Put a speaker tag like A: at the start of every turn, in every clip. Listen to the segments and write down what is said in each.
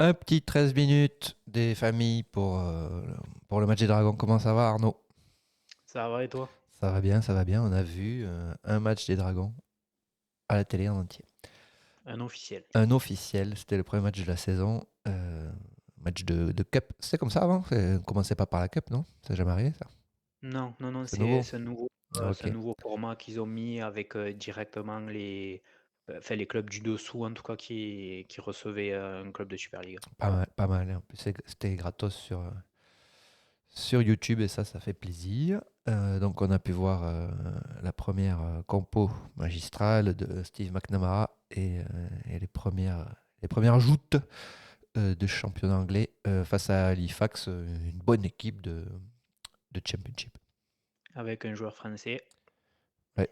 A: Un petit 13 minutes des familles pour le match des Dragons. Comment ça va, Arnaud?
B: Ça va et toi?
A: Ça va bien, ça va bien. On a vu un match des Dragons à la télé en entier.
B: Un officiel.
A: Un officiel, c'était le premier match de la saison. Match de Cup. C'était comme ça avant? On commençait pas par la Cup, non? Ça n'a jamais arrivé, ça?
B: Non, non, non,
A: C'est
B: c'est
A: nouveau?
B: c'est un nouveau, c'est
A: Ok.
B: un nouveau format qu'ils ont mis avec directement les clubs du dessous, en tout cas, qui recevaient un club de Super League.
A: Pas mal, pas mal. En plus, c'était gratos sur YouTube et ça fait plaisir. Donc, on a pu voir la première compo magistrale de Steve McNamara et les premières joutes de championnat anglais face à Halifax, une bonne équipe de Championship.
B: Avec un joueur français.
A: Ouais,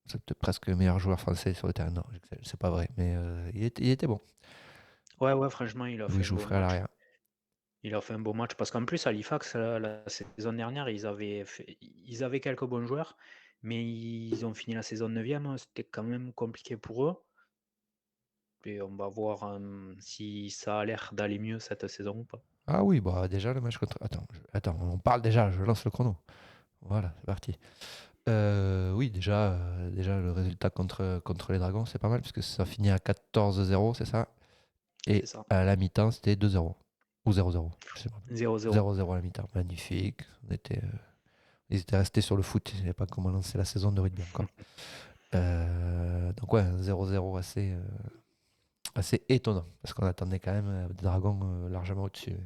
A: c'est peut-être presque le meilleur joueur français sur le terrain. Non, c'est pas vrai, mais il était bon.
B: Ouais, ouais, franchement, il a
A: Louis
B: fait un beau
A: Jouffret à
B: match.
A: l'arrière.
B: Il a fait un beau match parce qu'en plus, Halifax, la saison dernière, ils avaient quelques bons joueurs, mais ils ont fini la saison 9e. C'était quand même compliqué pour eux. Et on va voir si ça a l'air d'aller mieux cette saison ou pas.
A: Ah oui, bah déjà le match contre. Attends, on parle déjà, je lance le chrono. Voilà, c'est parti. Oui, déjà le résultat contre les Dragons, c'est pas mal, puisque ça finit à 14-0, c'est ça.
B: C'est
A: Et
B: ça.
A: à la mi-temps, c'était 2-0. Ou 0-0, je sais pas.
B: 0-0.
A: 0-0 à la mi-temps, magnifique. Ils étaient restés sur le foot, ils n'avaient pas comment lancer la saison de rugby encore. Donc ouais, un 0-0 assez étonnant, parce qu'on attendait quand même des Dragons largement au-dessus.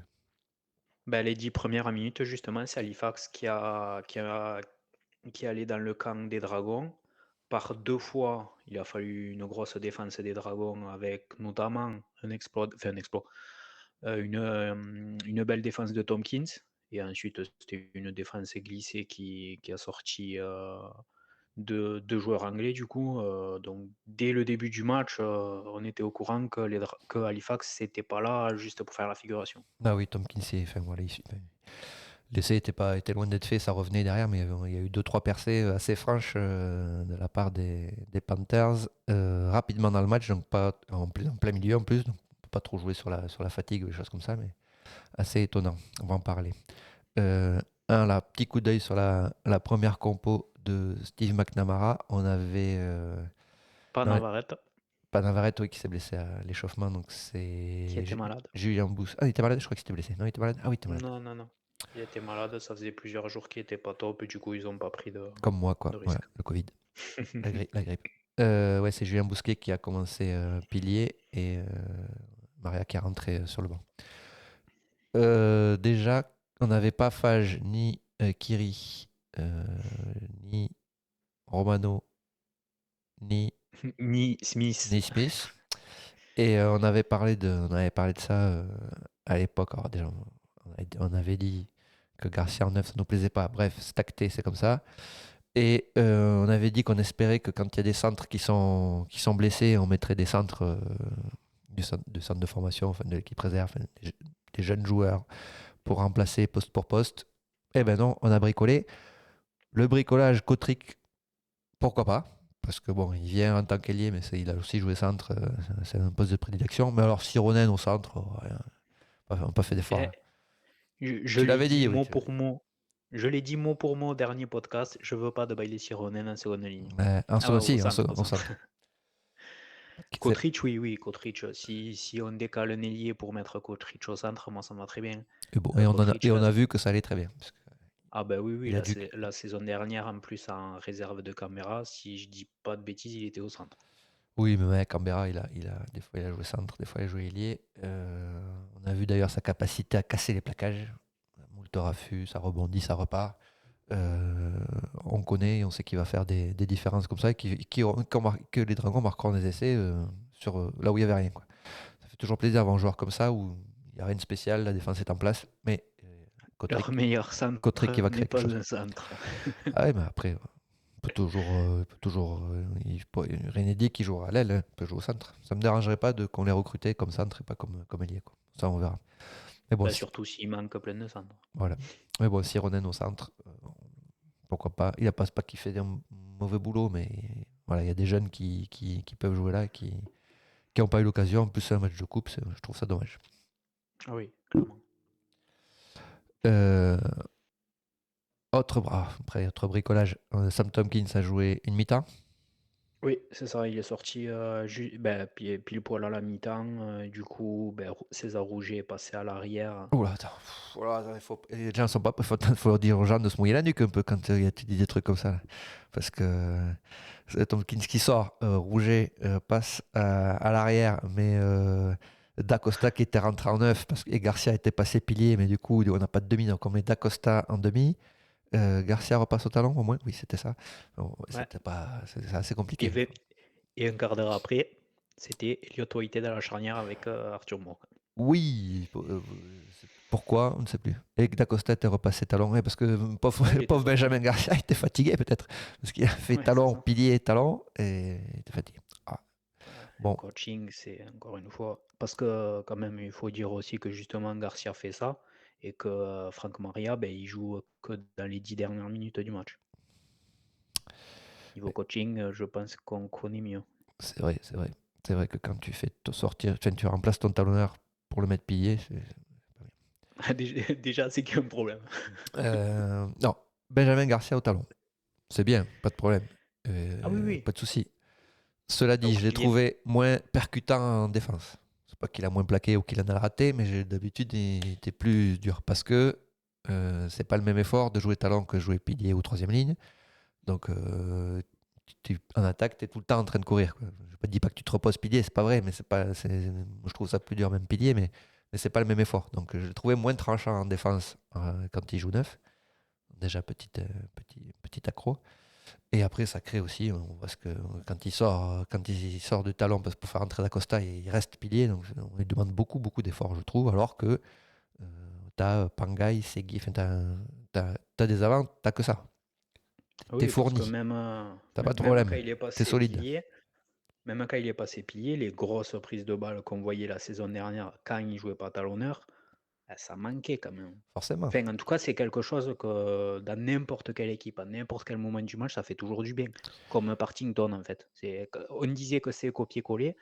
B: Ben, les 10 premières minutes, justement, c'est Halifax qui est allé dans le camp des Dragons. Par deux fois, il a fallu une grosse défense des Dragons avec notamment une belle défense de Tompkins. Et ensuite, c'était une défense glissée qui a sorti deux joueurs anglais du coup. Donc dès le début du match, on était au courant que Halifax c'était pas là juste pour faire la figuration.
A: Ah oui, Tom Kinsey, enfin voilà, l'essai était loin d'être fait, ça revenait derrière, mais il y a eu deux, trois percées assez franches de la part des Panthers rapidement dans le match, donc pas en plein milieu en plus, donc on peut pas trop jouer sur la fatigue ou des choses comme ça, mais assez étonnant, on va en parler. Euh, petit coup d'œil sur la première compo de Steve McNamara, on avait
B: Pas
A: non,
B: Navarrete
A: pas Navarrete oui, qui s'est blessé à l'échauffement, donc
B: qui
A: c'est
B: était malade.
A: Julien Bous. Ah, il était malade, je crois qu'il s'était blessé. Non, il était malade. Ah oui, il était malade.
B: Non, non, non. Il était malade, ça faisait plusieurs jours qu'il était pas top et du coup ils ont pas pris
A: Comme moi,
B: de
A: quoi. Voilà,
B: risque.
A: le Covid. La grippe. Ouais, c'est Julien Bousquet qui a commencé pilier et Maria qui est rentrée sur le banc. Déjà, on n'avait pas Fage, ni Kiri, euh, ni Romano, ni,
B: Ni Smith.
A: ni Smith. Et on avait parlé de ça à l'époque. Alors déjà, on avait dit que Garcia en neuf, ça nous plaisait pas. Bref, c'est acté, c'est comme ça. Et on avait dit qu'on espérait que quand il y a des centres qui sont blessés, on mettrait des centres du centre de formation, enfin de l'équipe réserve, enfin, des jeunes joueurs pour remplacer poste pour poste. Eh ben non, on a bricolé. Le bricolage Kotrick, pourquoi pas? Parce que bon, il vient en tant qu'ailier, mais il a aussi joué centre, c'est un poste de prédilection. Mais alors Sironen au centre, rien, on n'a pas fait d'effort,
B: Eh,
A: hein.
B: je
A: Tu
B: l'ai
A: l'avais
B: dit
A: dit, oui.
B: mot pour mot. Je l'ai dit mot pour mot au dernier podcast. Je veux pas de Bailey Sironen en seconde ligne.
A: En
B: Ah
A: son
B: ouais, au
A: aussi,
B: centre, au
A: en
B: centre.
A: centre. C'est-
B: Kotric, oui, oui, Kotric. Si on décale un ailier pour mettre Kotric au centre, moi ça me va très bien.
A: Et bon, et on, en a,
B: Kotric,
A: et on a vu que ça allait très bien. Parce que
B: ah ben oui, oui,
A: il a vu.
B: la saison dernière, en plus en réserve de caméra, si je dis pas de bêtises, il était au centre.
A: Oui, mais ouais, Canberra, des fois il a joué centre, des fois il a joué ailier. On a vu d'ailleurs sa capacité à casser les plaquages. Moult raffus, ça rebondit, ça repart. On connaît et on sait qu'il va faire des différences comme ça et que les Dragons marqueront des essais là où il n'y avait rien, quoi. Ça fait toujours plaisir d'avoir un joueur comme ça où il n'y a rien de spécial, la défense est en place, mais
B: Leur
A: Kotrick,
B: meilleur centre
A: Kotrick il va
B: n'est
A: créer quelque
B: pas
A: chose.
B: un centre.
A: Ah ouais, mais après, rien n'est dit qu'il jouera à l'aile, hein. Il peut jouer au centre. Ça me dérangerait pas qu'on les recrutait comme centre et pas comme ailier, quoi. Ça, on verra. Mais bon,
B: Ben, surtout s'il manque plein de centres.
A: voilà. Mais bon, si Ronen au centre, pourquoi pas. Il a pas qu'il fait un mauvais boulot, mais voilà, il y a des jeunes qui peuvent jouer là et qui n'ont pas eu l'occasion. En plus, c'est un match de coupe, je trouve ça dommage.
B: Ah oui, clairement.
A: Euh, autre bricolage, Sam Tompkins a joué une mi-temps.
B: Oui, c'est ça, il est sorti pile poil à la mi-temps. Du coup, César Rouget est passé à l'arrière.
A: Oula, attends. Les gens sont pas. Faut dire aux gens de se mouiller la nuque un peu quand tu dis des trucs comme ça, là. Parce que c'est Tompkins qui sort, Rouget passe à l'arrière, mais Dacosta qui était rentré en neuf et Garcia était passé pilier, mais du coup on n'a pas de demi, donc on met Dacosta en demi. Garcia repasse au talon, au moins. Oui, c'était ça. Bon,
B: Ouais.
A: c'était pas. C'est assez
B: Et,
A: compliqué.
B: et un quart d'heure après, c'était Elliott Waited dans la charnière avec Arthur Moore.
A: Oui, pourquoi? On ne sait plus. Et Dacosta était repassé talon, ouais, parce que pauvre,
B: Ouais, il était
A: pauvre
B: sorti.
A: Benjamin Garcia était fatigué peut-être, parce qu'il a fait
B: Ouais, c'est
A: talon,
B: ça.
A: pilier, talon, et il était fatigué. Ah,
B: Ouais, le
A: bon,
B: coaching, c'est encore une fois. Parce que, quand même, il faut dire aussi que justement, Garcia fait ça et que Franck Maria, il joue que dans les 10 dernières minutes du match. Niveau
A: ouais,
B: coaching, je pense qu'on connaît mieux.
A: c'est vrai, c'est vrai. C'est vrai que quand tu fais sortir, enfin, tu remplaces ton talonneur pour le mettre pilier, c'est pas
B: Déjà, c'est qu'il y a un problème.
A: bien. Non, Benjamin Garcia au talon, c'est bien, pas de problème,
B: Ah oui, oui.
A: pas de souci. Cela dit,
B: Donc,
A: je l'ai trouvé moins percutant en défense. C'est pas qu'il a moins plaqué ou qu'il en a raté, mais d'habitude, il était plus dur parce que c'est pas le même effort de jouer talon que jouer pilier ou troisième ligne. Donc, en attaque, tu es tout le temps en train de courir, quoi. Je ne dis pas que tu te reposes pilier, c'est pas vrai, mais je trouve ça plus dur, même pilier, mais c'est pas le même effort. Donc, je l'ai trouvé moins tranchant en défense quand il joue neuf. Déjà, petit accro. Et après, ça crée aussi, on voit ce que quand il sort de talon parce que pour faire entrer d'Acosta, il reste pilier, donc on lui demande beaucoup, beaucoup d'efforts, je trouve, alors que tu as Pangai, Segui, enfin, t'as des avants, t'as que ça. T'es
B: Oui, parce que
A: fourni,
B: même,
A: t'as pas de
B: même quand
A: problème,
B: il est
A: t'es
B: passé
A: solide,
B: pilier, même quand il est passé pilier, les grosses prises de balles qu'on voyait la saison dernière quand il jouait pas talonneur, ça manquait quand même.
A: forcément.
B: Enfin, en tout cas, c'est quelque chose que dans n'importe quelle équipe, à n'importe quel moment du match, ça fait toujours du bien. Comme Partington, en fait. On disait que c'est copier-coller.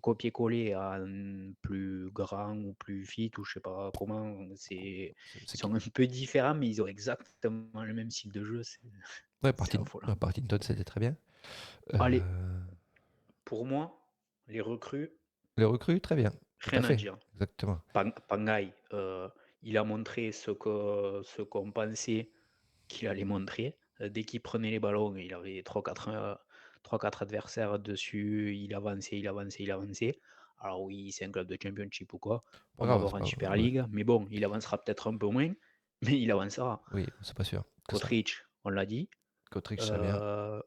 B: Copier-coller à un plus grand ou plus fit, ou je sais pas comment. Ils
A: C'est
B: sont un peu différents, mais ils ont exactement le même style de jeu.
A: Ouais,
B: C'est affolant.
A: Partington, c'était très bien.
B: Allez,
A: Euh,
B: pour moi, les recrues,
A: les recrues, très bien, tout à
B: rien à
A: fait,
B: dire.
A: exactement.
B: Pangai, il a montré ce qu'on pensait qu'il allait montrer. Dès qu'il prenait les ballons, il avait 3-4 adversaires dessus, il avançait, il avançait, il avançait. Alors oui, c'est un club de championship ou quoi,
A: Pas
B: on va
A: grave,
B: voir en Super
A: ouais.
B: League, mais bon, il avancera peut-être un peu moins, mais il avancera.
A: Oui, c'est pas sûr que ça.
B: Kotric, on l'a dit.
A: Kotrick, très bien.
B: Euh,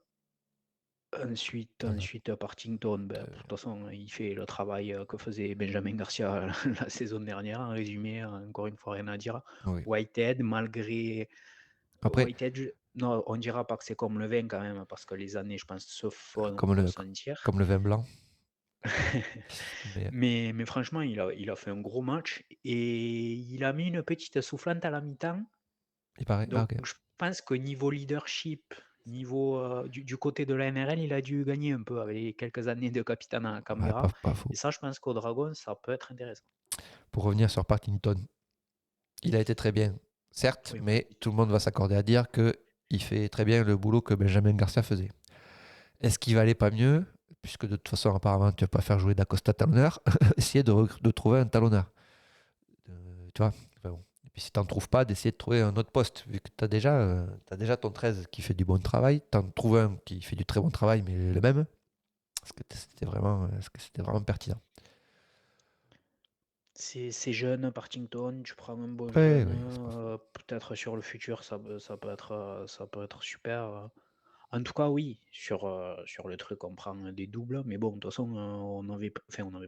A: Non, non,
B: ensuite, Partington, de toute façon, il fait le travail que faisait Benjamin Garcia la saison dernière. En résumé, encore une fois, rien à dire.
A: oui.
B: Whitehead, malgré
A: Après,
B: non, on dira pas que c'est comme le vin quand même, parce que les années, je pense, se font
A: comme
B: ressentir.
A: comme le vin blanc, mais
B: Mais franchement, il a fait un gros match et il a mis une petite soufflante à la mi-temps.
A: il paraît. Ah,
B: Donc,
A: ok.
B: je pense que niveau leadership, niveau du côté de la NRL, il a dû gagner un peu avec les quelques années de capitaine à
A: Ouais,
B: Canberra.
A: pas faux.
B: Et ça, je pense qu'au Dragon, ça peut être intéressant.
A: Pour revenir sur Partington, il a été très bien, certes,
B: Oui,
A: mais tout le monde va s'accorder à dire que il fait très bien le boulot que Benjamin Garcia faisait. Est-ce qu'il valait pas mieux, puisque de toute façon, apparemment, tu vas pas faire jouer d'Acosta talonneur, essayer de trouver un talonneur. Tu vois. Enfin bon. Et puis si tu n'en trouves pas, d'essayer de trouver un autre poste, vu que t'as déjà ton 13 qui fait du bon travail, tu en trouves un qui fait du très bon travail, mais le même. Est-ce que c'était vraiment pertinent?
B: C'est jeune, Partington, tu prends un bon
A: Oui,
B: jeune,
A: oui, c'est pas faux.
B: peut-être sur le futur, ça peut être super. En tout cas, oui, sur le truc, on prend des doubles, mais bon, de toute façon, on avait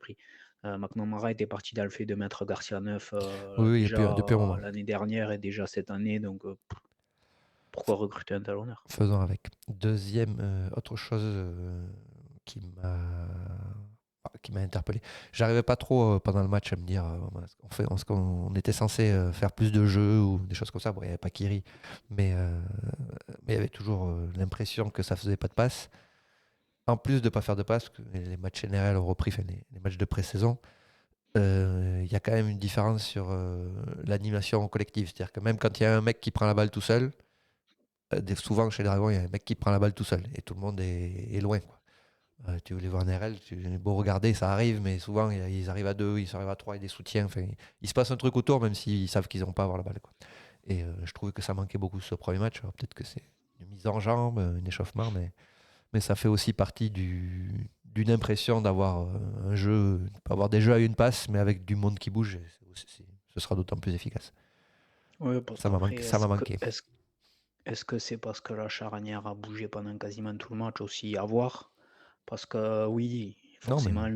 B: pris. McNamara était parti dans le fait de mettre Garcia 9
A: Oui, oui,
B: déjà
A: depuis un moment.
B: l'année dernière et déjà cette année, donc pourquoi recruter un talonneur?
A: Faisons avec. Deuxième, autre chose qui m'a interpellé. J'arrivais pas trop pendant le match à me dire est-ce qu'on était censé faire plus de jeux ou des choses comme ça. Bon, il n'y avait pas Kiri, mais il y avait toujours l'impression que ça faisait pas de passe. En plus de pas faire de passe, que les matchs NRL ont repris, enfin, les matchs de pré-saison, il y a quand même une différence sur l'animation collective. C'est-à-dire que même quand il y a un mec qui prend la balle tout seul, souvent chez les Dragons, il y a un mec qui prend la balle tout seul et tout le monde est loin, quoi. Tu veux les voir en RL, tu beau regarder, ça arrive, mais souvent ils arrivent à deux, ils arrivent à trois, il y a des soutiens. Enfin, il se passe un truc autour, même s'ils savent qu'ils n'ont pas à avoir la balle, quoi. Et je trouvais que ça manquait beaucoup ce premier match. Alors, peut-être que c'est une mise en jambe, un échauffement, mais ça fait aussi partie d'une impression d'avoir un jeu, avoir des jeux à une passe, mais avec du monde qui bouge. Ce sera d'autant plus efficace.
B: Ouais, parce
A: Ça m'a
B: qu'après,
A: manqué. Ça m'a manqué.
B: est-ce que c'est parce que la charnière a bougé pendant quasiment tout le match aussi? À voir. Parce que oui,
A: Non, mais
B: forcément,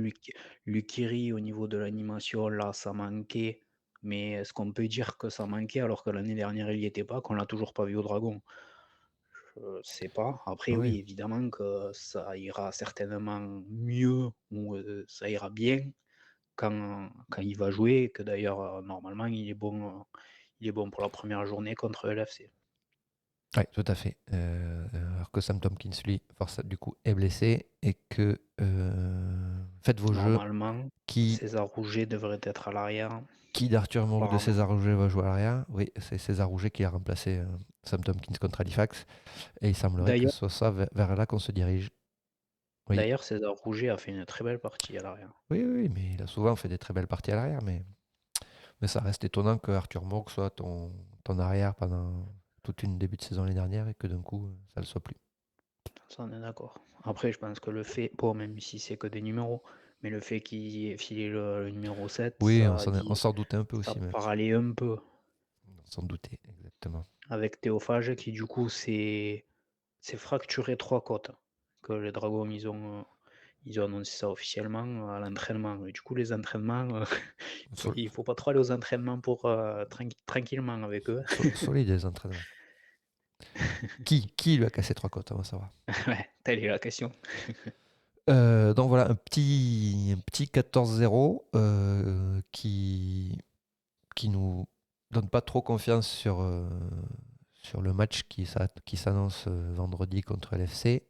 B: Lukiri, au niveau de l'animation, là, ça manquait. Mais est-ce qu'on peut dire que ça manquait alors que l'année dernière, il n'y était pas, qu'on l'a toujours pas vu au Dragon? Je sais pas. Après,
A: oui.
B: oui, évidemment que ça ira certainement mieux ou ça ira bien quand il va jouer, que d'ailleurs, normalement, il est bon pour la première journée contre LFC.
A: Oui, tout à fait. Alors que Sam Tompkins, lui, du coup, est blessé et que faites vos jeux.
B: Normalement,
A: Qui,
B: César Rouget devrait être à l'arrière,
A: qui d'Arthur Mourgue de
B: apparemment.
A: César Rouget va jouer à l'arrière? Oui, c'est César Rouget qui a remplacé Sam Tompkins contre Halifax. Et il semblerait que
B: D'ailleurs,
A: ce soit ça vers là qu'on se dirige. Oui.
B: d'ailleurs, César Rouget a fait une très belle partie à l'arrière.
A: Oui, oui, mais il a souvent fait des très belles parties à l'arrière. Mais ça reste étonnant que Arthur Mourgue soit ton arrière pendant toute une début de saison l'année dernière et que d'un coup, ça ne le soit plus.
B: Ça, on est d'accord. Après, je pense que le fait, bon, même si c'est que des numéros, mais le fait qu'il ait filé le numéro 7,
A: Oui, on
B: ça
A: s'en
B: dit,
A: s'en doutait un peu
B: ça
A: aussi, mais
B: parlait un peu
A: on s'en doutait, exactement.
B: avec Théophage qui, du coup, s'est fracturé 3 côtes. Que les Dragons, ils ont annoncé ça officiellement à l'entraînement. Et du coup, les entraînements,
A: Sol-
B: il faut pas trop aller aux entraînements pour tranquillement avec eux.
A: solide les entraînements. Qui lui a cassé trois côtes, on va savoir.
B: Ouais, telle est la question.
A: Donc voilà, un petit 14-0 qui nous donne pas trop confiance sur le match qui s'annonce vendredi contre LFC,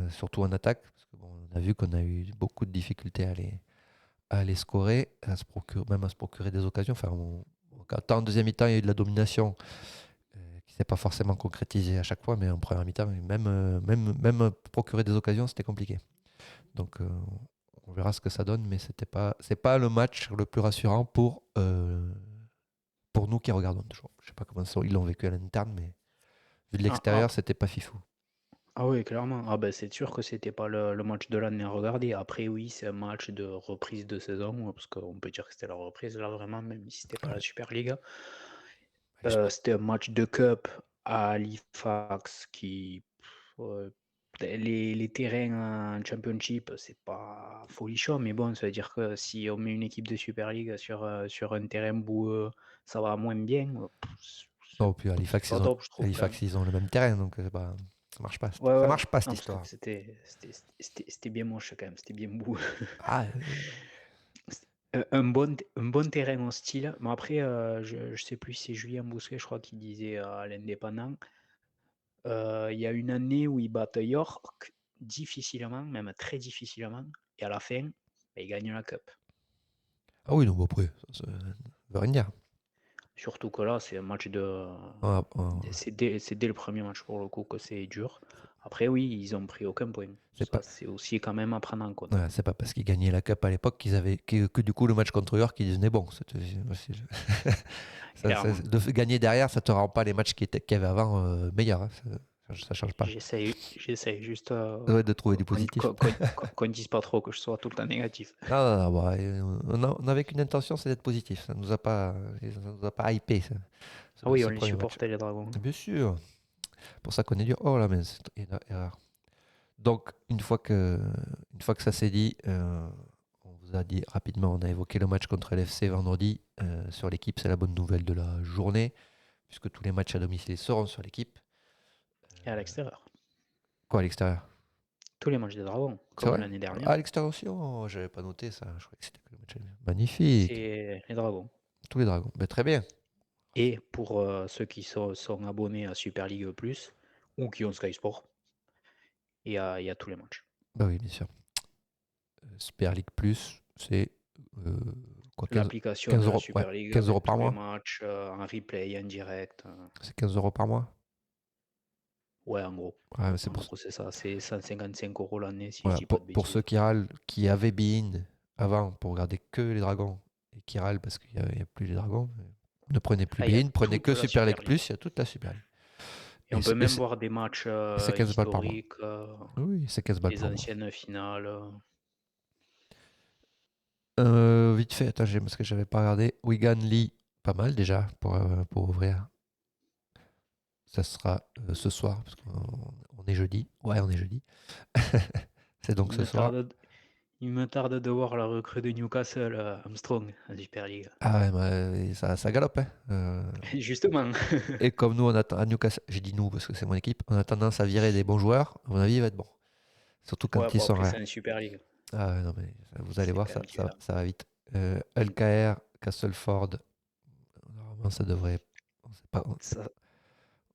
A: surtout en attaque, parce que bon, on a vu qu'on a eu beaucoup de difficultés à les scorer, même à se procurer des occasions. Enfin, autant en deuxième mi-temps, il y a eu de la domination qui ne s'est pas forcément concrétisée à chaque fois, mais en première mi-temps, même procurer des occasions, c'était compliqué. Donc, on verra ce que ça donne, mais c'est pas le match le plus rassurant pour nous qui regardons toujours. Je sais pas comment ils l'ont vécu à l'interne, mais vu de
B: Ah, ah,
A: l'extérieur, c'était pas fifou.
B: ah oui, clairement. Ah ben, c'est sûr que c'était pas le match de l'année à regarder. Après, oui, c'est un match de reprise de saison, parce qu'on peut dire que c'était la reprise, là, vraiment, même si c'était pas la
A: Ouais.
B: Super League.
A: Ouais,
B: C'était un match de Cup à Halifax qui... les terrains en Championship, c'est pas folichon, mais bon, ça veut dire que si on met une équipe de Super League sur un terrain boueux, ça va moins bien. C'est
A: Non, puis
B: c'est
A: Halifax,
B: pas top, je trouve, quand même.
A: Ils ont le même terrain, donc ça marche pas.
B: Ouais,
A: Ça
B: ouais.
A: marche pas cette
B: Non, parce que
A: histoire.
B: c'était bien moche quand même, c'était bien beau.
A: Ah,
B: Un bon terrain hostile, mais après, je sais plus si c'est Julien Bousquet, je crois, qui disait à l'Indépendant, il y a une année où ils battent York difficilement, même très difficilement, et à la fin, bah, ils gagnent la cup.
A: ah oui, non, bon, après, ça veut rien dire.
B: Surtout que là, c'est un match de.
A: Ah,
B: C'est dès le premier match pour le coup que c'est dur. Après, oui, ils ont pris aucun point.
A: c'est
B: Ça,
A: pas,
B: c'est aussi quand même à prendre en compte.
A: voilà, c'est pas parce qu'ils gagnaient la Cup à l'époque que du coup le match contre York, ils devenaient bons.
B: Clairement.
A: Gagner derrière, ça te rend pas les matchs qu'il y avait avant meilleurs, hein. Ça change pas.
B: J'essaye juste
A: Ouais, de trouver du positif.
B: qu'on dise pas trop que je sois tout le temps négatif.
A: Non, non, non, bah, on avait qu'une intention, c'est d'être positif. Ça nous a pas hypé,
B: Ah oui, on
A: ce
B: les
A: premier match.
B: supportait, les Dragons.
A: Bien sûr. Pour ça qu'on est dur. Oh là, mais c'est erreur. Donc, une fois que ça s'est dit, on vous a dit rapidement, on a évoqué le match contre LFC vendredi. Sur l'équipe, c'est la bonne nouvelle de la journée, puisque tous les matchs à domicile seront sur l'équipe.
B: Et à l'extérieur.
A: Quoi, à l'extérieur?
B: Tous les matchs des Dragons,
A: C'est
B: comme
A: vrai?
B: l'année dernière,
A: À l'extérieur aussi? Oh, j'avais pas noté ça. Je croyais que c'était que le match. Magnifique.
B: c'est les Dragons.
A: Tous les dragons. Ben, très bien.
B: Et pour ceux qui sont abonnés à Super League Plus ou qui ont Sky Sport, il y a tous les matchs.
A: Bah oui, bien sûr. Super League Plus, c'est quoi,
B: l'application
A: 15
B: de la
A: euros, ouais,
B: Super League
A: 15 euros
B: avec
A: par
B: tous les
A: mois.
B: matchs en replay, en direct.
A: C'est 15 euros par mois.
B: Ouais, en gros.
A: Ouais, c'est
B: En
A: pour,
B: gros, c'est ça. C'est 155 € l'année, si je
A: voilà,
B: dis pas de
A: pour ceux
B: bêtises.
A: qui râlent, qui avaient Bein avant pour regarder que les dragons et qui râlent parce qu'il n'y a plus les dragons, ne prenez plus
B: Là, il y a
A: Bein, prenez
B: toute
A: que
B: la
A: Super
B: Super
A: League
B: League.
A: Plus, il y a toute la Super League.
B: Et on peut même voir des matchs
A: Et c'est 15 balles par mois.
B: historiques,
A: Oui, c'est 15 balles
B: les
A: par mois.
B: anciennes finales.
A: Vite fait, attends, parce que j'avais pas regardé. Wigan Lee, pas mal déjà pour ouvrir. Ça sera ce soir, parce qu'on est jeudi. Ouais, on est jeudi. C'est donc
B: Il
A: ce
B: me
A: soir.
B: tarde, il me tarde de voir la recrue de Newcastle, Armstrong, en Super League.
A: Ah ouais, ça galope. Hein.
B: Justement.
A: Et comme nous, on attend à Newcastle, j'ai dit nous parce que c'est mon équipe, on a tendance à virer des bons joueurs. À mon avis, il va être bon. Surtout
B: Ouais,
A: quand ils
B: bon,
A: sont
B: après,
A: rares.
B: c'est en Super League.
A: Ah ouais, non, mais vous allez
B: C'est
A: voir,
B: quand même différent.
A: ça va vite.
B: Mm.
A: LKR, Castleford, normalement, ça devrait. On sait pas.
B: Ça-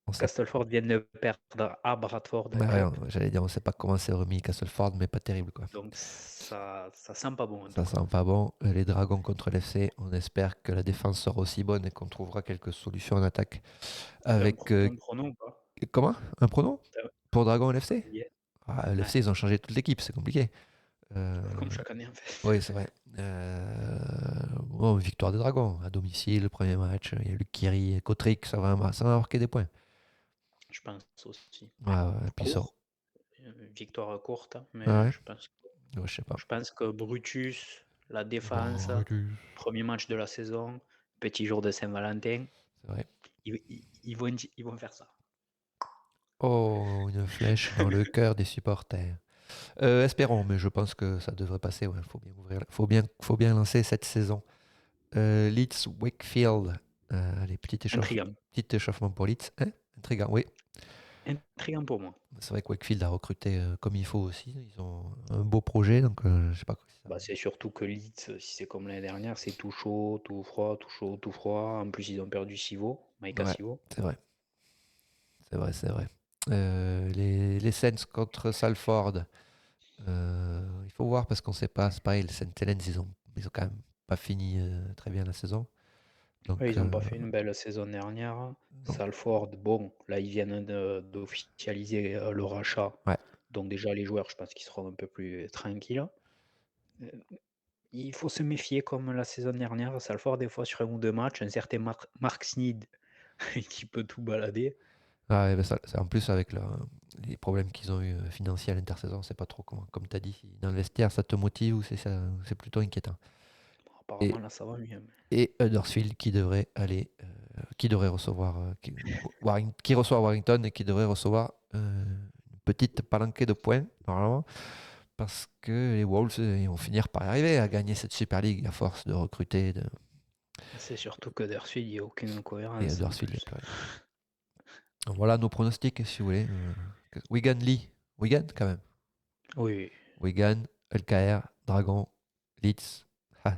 A: On sait,
B: Castleford vient de perdre à Bradford
A: ouais, ouais,
B: direct.
A: j'allais dire, on sait pas comment c'est remis Castleford, mais pas terrible, quoi.
B: Donc, ça sent pas bon, en tout
A: Ça
B: cas.
A: sent pas bon. Les Dragons contre l'FC, on espère que la défense sera aussi bonne et qu'on trouvera quelques solutions en attaque. Avec.
B: T'as un pronom ou pas?
A: Comment? Un pronom?
B: T'as-
A: Pour Dragon LFC?
B: Yeah.
A: Ah,
B: Ouais,
A: LFC, ils ont changé toute l'équipe, c'est compliqué. Euh,
B: comme chaque année, en fait.
A: oui, c'est vrai. Bon, victoire des Dragons, à domicile, le premier match. Il y a eu Kiri et Kotrick, ça va marquer des points.
B: Je pense aussi.
A: Ouais, ouais, et puis ça.
B: Court, victoire courte, hein,
A: Ah
B: mais
A: ouais?
B: je pense.
A: Ouais, je sais pas.
B: Je pense que Brutus, la défense,
A: Bon,
B: premier match de la saison, petit jour de Saint-Valentin,
A: c'est vrai.
B: ils vont faire ça.
A: Oh, une flèche dans le cœur des supporters. Espérons, mais je pense que ça devrait passer. Ouais. Faut bien ouvrir, faut bien lancer cette saison. Leeds Wakefield. Allez,
B: Intriguant.
A: petit échauffement pour Leeds. Hein? Intriguant, oui.
B: Intriguant pour moi.
A: C'est vrai que Wakefield a recruté comme il faut aussi. Ils ont un beau projet, donc je sais pas si ça.
B: Bah, c'est surtout que Leeds, si c'est comme l'année dernière, c'est tout chaud, tout froid, tout chaud, tout froid. En plus, ils ont perdu Sivo, Maïka
A: Ouais,
B: Sivo.
A: c'est vrai. C'est vrai, c'est vrai. Les Saints contre Salford. Il faut voir parce qu'on sait pas. C'est pareil, les Saint Helens, ils ont quand même pas fini très bien la saison.
B: Ouais,
A: Donc,
B: ils n'ont pas fait une belle saison dernière.
A: non.
B: Salford, bon, là, ils viennent d'officialiser le rachat.
A: Ouais.
B: Donc déjà, les joueurs, je pense qu'ils seront un peu plus tranquilles. Euh, Il faut se méfier comme la saison dernière. Salford, des fois, sur un ou deux matchs, un certain Mark Sneed qui peut tout balader.
A: Ah, ouais, ben ça, en plus, avec les problèmes qu'ils ont eu financiers à l'intersaison, c'est pas trop comment. Comme tu as dit, si dans le vestiaire, ça te motive ou c'est plutôt inquiétant.
B: Bon, apparemment,
A: Et,
B: là, ça va mieux.
A: et Huddersfield qui devrait aller, qui devrait recevoir, qui reçoit Warrington et qui devrait recevoir une petite palanquée de points, normalement, parce que les Wolves, ils vont finir par arriver à gagner cette Super League à force de recruter.
B: C'est surtout que Huddersfield, il n'y a aucune
A: Et
B: cohérence en
A: Huddersfield, il n'y a
B: plus.
A: plus rien. Donc voilà nos pronostics, si vous voulez. Wigan Lee. Wigan, quand même.
B: Oui,
A: Wigan, LKR, Dragon, Leeds,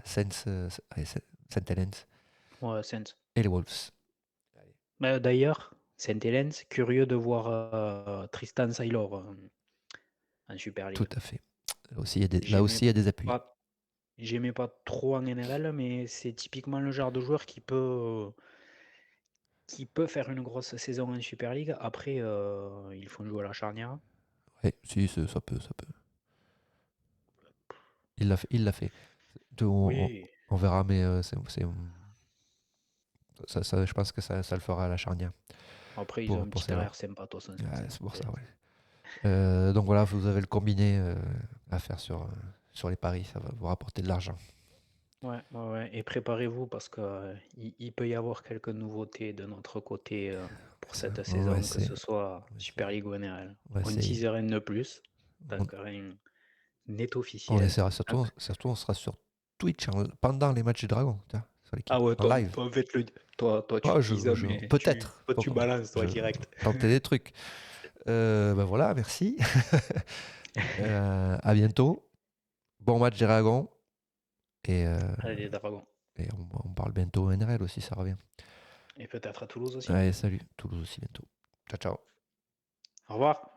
A: Saints, Saint Helens
B: ouais, Saints.
A: et les Wolves. Allez.
B: D'ailleurs, Saint Helens, curieux de voir Tristan Saylor en Super
A: Tout
B: League.
A: à fait. Là aussi,
B: J'aimais
A: il y a des appuis.
B: pas, j'aimais pas trop en NRL, mais c'est typiquement le genre de joueur qui peut faire une grosse saison en Super League. Après, ils font jouer à la charnière.
A: Oui, si, ça peut, ça peut. Il l'a fait. Il l'a fait.
B: Oui.
A: On verra, mais je pense que ça le fera à la charnière
B: Après, ils ont un
A: pour
B: petit
A: Sailor.
B: arrière sympa, toi, Saint
A: Ouais, c'est pour ça,
B: Helens.
A: ouais. Donc voilà, vous avez le combiné à faire sur les paris. Ça va vous rapporter de l'argent.
B: Ouais, ouais, ouais. Et préparez-vous parce que il peut y avoir quelques nouveautés de notre côté pour cette
A: On va
B: saison, que
A: essayer.
B: ce soit
A: On va
B: Super
A: essayer.
B: League ou NRL.
A: On va
B: On
A: essayer.
B: tease rien de plus, tant
A: On,
B: que rien n'est
A: on
B: officiel.
A: essaiera surtout, on sera sur Twitch pendant les matchs du Dragon, tu vois, sur
B: Ah
A: l'équipe,
B: ouais,
A: en
B: toi,
A: live.
B: toi en fait, toi tu
A: Oh,
B: teases, mais
A: peut-être,
B: toi, tu balances, toi,
A: je
B: direct.
A: tenter des trucs. Ben voilà, merci. À bientôt. Bon match des Dragons. Et,
B: Allez, les Dragons.
A: et on parle bientôt NRL aussi, ça revient.
B: Et peut-être à Toulouse aussi.
A: Allez, salut. Toulouse aussi bientôt. Ciao, ciao.
B: Au revoir.